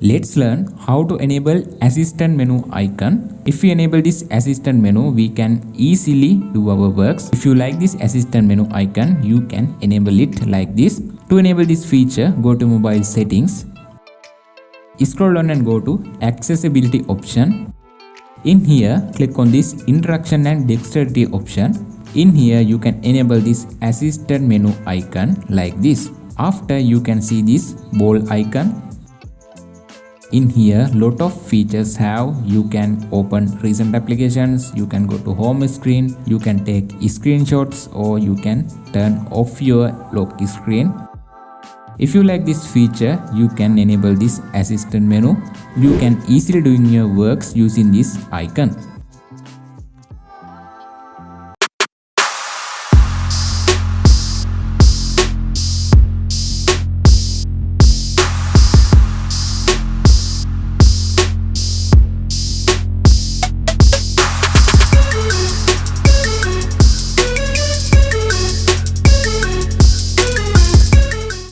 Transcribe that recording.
Let's learn how to enable assistant menu icon. If we enable this assistant menu, we can easily do our works. If you like this assistant menu icon, you can enable it like this. To enable this feature, go to mobile settings. Scroll down and go to accessibility option. In here, click on this interaction and dexterity option. In here, you can enable this assistant menu icon like this. After, you can see this ball icon. In here, lot of features have. You can open recent applications, you can go to home screen, you can take screenshots, or you can turn off your lock screen. If you like this feature, you can enable this assistant menu. You can easily doing your works using this icon.